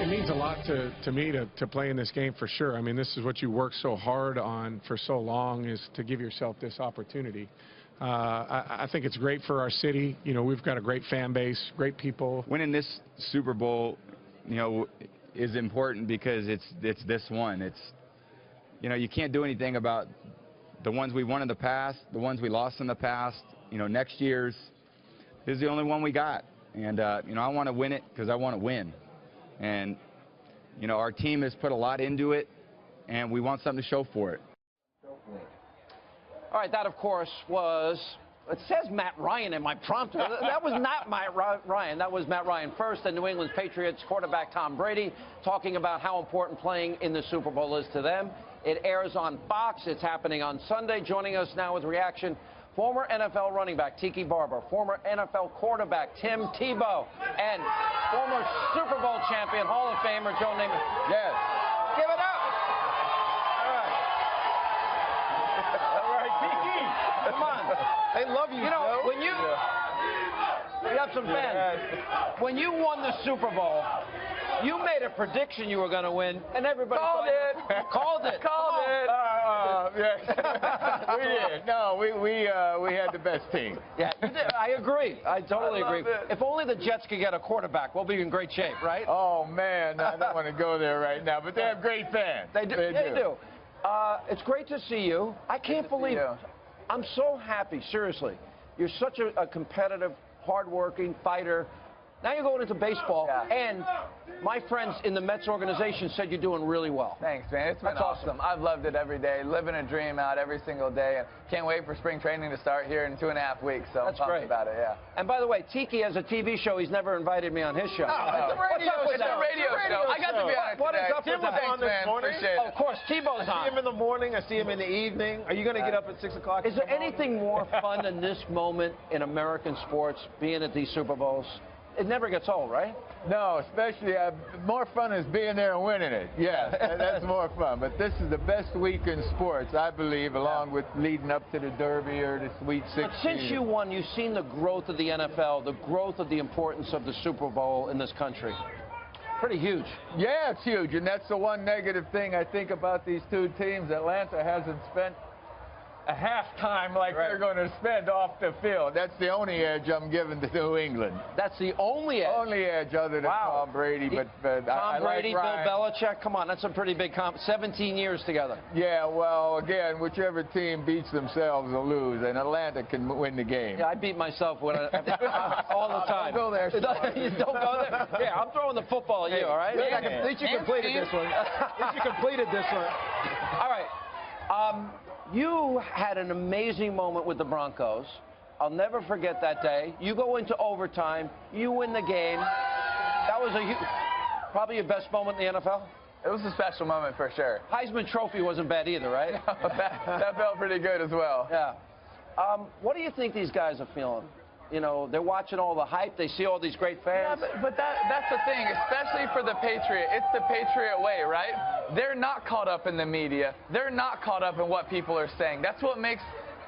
it means a lot to me to play in this game for sure. I mean, this is what you work so hard on for so long, is to give yourself this opportunity. I think it's great for our city. You know, we've got a great fan base, great people. Winning this Super Bowl, you know, is important because it's this one. It's, you know, you can't do anything about the ones we won in the past, the ones we lost in the past. You know, next year's, this is the only one we got. And, you know, I want to win it because I want to win. And, you know, our team has put a lot into it, and we want something to show for it. All right, that, of course, was, it says Matt Ryan in my prompter. That was not Matt Ryan. That was Matt Ryan first, the New England Patriots quarterback Tom Brady, talking about how important playing in the Super Bowl is to them. It airs on Fox. It's happening on Sunday. Joining us now with reaction, former NFL running back Tiki Barber, former NFL quarterback Tim Tebow, and former Super Bowl champion, Hall of Famer Joe Namath. Yes. Give it up. All right, Tiki. Come on. They love you, You know, Joe. when you... We have some fans. When you won the Super Bowl, you made a prediction you were going to win, and everybody Called it. Called it. Called it. We did. No, we had the best team. Yeah, I agree. I totally agree. it. If only the Jets could get a quarterback, we'll be in great shape, right? Oh, man, I don't want to go there right now, but they have great fans. They do. They do. It's great to see you. I can't believe it. I'm so happy, seriously. You're such a competitive, hardworking fighter. Now you're going into baseball, and my friends in the Mets organization said you're doing really well. Thanks, man. It's been awesome. I've loved it every day, living a dream out every single day, and can't wait for spring training to start here in 2.5 weeks. So That's I'm pumped great about it, yeah. And by the way, Tiki has a TV show. He's never invited me on his show. It's a radio show. I got to be on it What is today. up with that? Thanks, man. Appreciate it. Of course, Tebow's I see him on. in the morning. I see him in the evening. Are you going to get up at 6 o'clock? Is there anything more fun than this moment in American sports, being at these Super Bowls? It never gets old, right? No, especially more fun is being there and winning it. Yes, that's more fun. But this is the best week in sports, I believe, along with leading up to the Derby or the Sweet 16. But since you won, you've seen the growth of the NFL, the growth of the importance of the Super Bowl in this country. Pretty huge. Yeah, it's huge, and that's the one negative thing I think about these two teams. Atlanta hasn't spent a halftime like they're going to spend off the field. That's the only edge I'm giving to New England. That's the only edge. Only edge other than Tom Brady. But Tom Brady, like Bill Belichick, come on, that's a pretty big comp. 17 years together. Yeah, well, again, whichever team beats themselves will lose, and Atlanta can win the game. Yeah, I beat myself all the time. Don't go there. You don't go there. Yeah, I'm throwing the football at you, all right? At least you completed this one. At least you completed this one. All right. You had an amazing moment with the Broncos. I'll never forget that day. You go into overtime. You win the game. That was probably your best moment in the NFL? It was a special moment for sure. Heisman Trophy wasn't bad either, right? that felt pretty good as well. Yeah. What do you think these guys are feeling? You know, they're watching all the hype. They see all these great fans. Yeah, but that's the thing, especially for the Patriot. It's the Patriot way, right? They're not caught up in the media. They're not caught up in what people are saying. That's what makes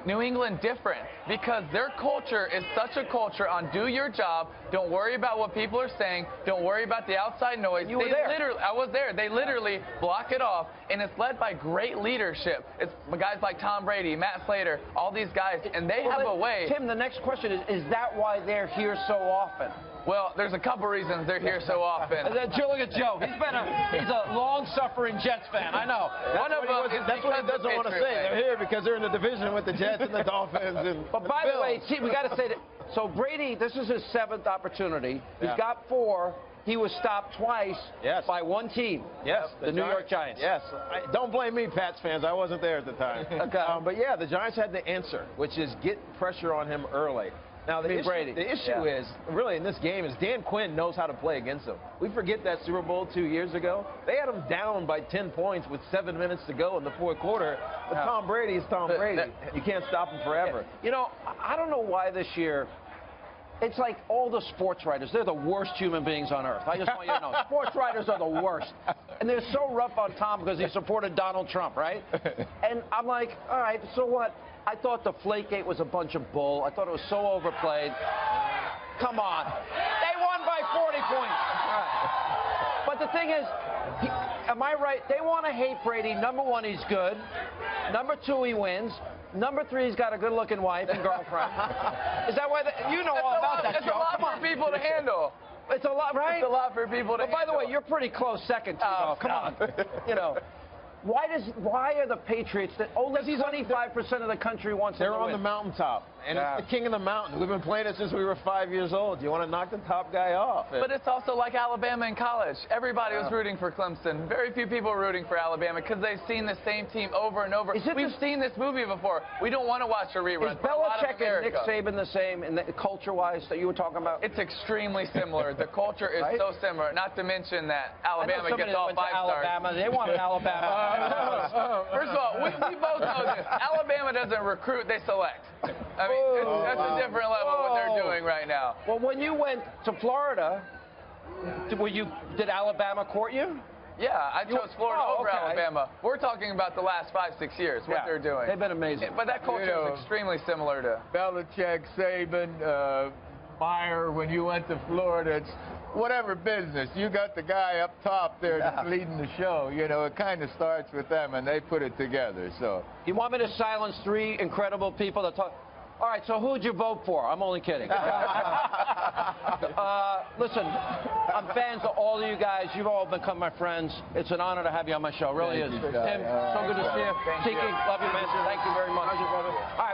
New England different, because their culture is such a culture on do your job, don't worry about what people are saying, don't worry about the outside noise. You were there. I was there. They literally block it off, and it's led by great leadership. It's guys like Tom Brady, Matt Slater, all these guys, and they have a way. Tim, the next question is that why they're here so often? Well, there's a couple reasons they're here so often. Look at Joe. He's a long-suffering Jets fan. I know. That's what he doesn't want to say. They're here because they're in the division with the Jets and the Dolphins. But by the way, see, we got to say that. So Brady, this is his 7th opportunity. He's got 4. He was stopped twice by one team. Yes, the New York Giants. Yes. Don't blame me, Pats fans. I wasn't there at the time. Okay. But yeah, the Giants had the answer, which is get pressure on him early. Now, the issue is, really, in this game, is Dan Quinn knows how to play against them. We forget that Super Bowl 2 years ago. They had him down by 10 points with 7 minutes to go in the 4th quarter. But Tom Brady is Tom Brady. You can't stop him forever. You know, I don't know why this year, it's like all the sports writers, they're the worst human beings on earth. I just want you to know. Sports writers are the worst. And they're so rough on Tom because he supported Donald Trump, right? And I'm like, all right, so what? I thought the Flakegate was a bunch of bull. I thought it was so overplayed. Come on. They won by 40 points. All right. But the thing is, am I right? They want to hate Brady. Number one, he's good. Number two, he wins. Number three, he's got a good-looking wife and girlfriend. Is that why? You know all about that, It's Joe. a lot for people to handle. It's a lot, right? It's a lot for people to But by the way, you're pretty close second, Tebow. Come on. You know. Why are the Patriots that only 25% of the country wants them to win? They're on the mountaintop, and it's the king of the mountain. We've been playing it since we were 5 years old. You want to knock the top guy off. But it's also like Alabama in college. Everybody was rooting for Clemson. Very few people were rooting for Alabama because they've seen the same team over and over. We've seen this movie before. We don't want to watch a rerun. Is Belichick and Nick Saban the same in the culture-wise that you were talking about? It's extremely similar. The culture is so similar. Not to mention that Alabama gets all 5 stars. Alabama. They wanted Alabama. First of all, we both know this. Alabama doesn't recruit, they select. I mean, that's a different level of what they're doing right now. Well, when you went to Florida, did Alabama court you? Yeah, I chose Florida over Alabama. We're talking about the last 5-6 years, what they're doing. They've been amazing. But that culture is extremely similar to Belichick, Saban, Meyer. When you went to Florida, it's whatever business. You got the guy up top there that's leading the show. You know, it kind of starts with them, and they put it together. So you want me to silence 3 incredible people that talk? All right, so who'd you vote for? I'm only kidding. Listen, I'm fans of all of you guys. You've all become my friends. It's an honor to have you on my show. It really is. Tim, so good to see you. Tiki, love you, man. Thank you very much. All right.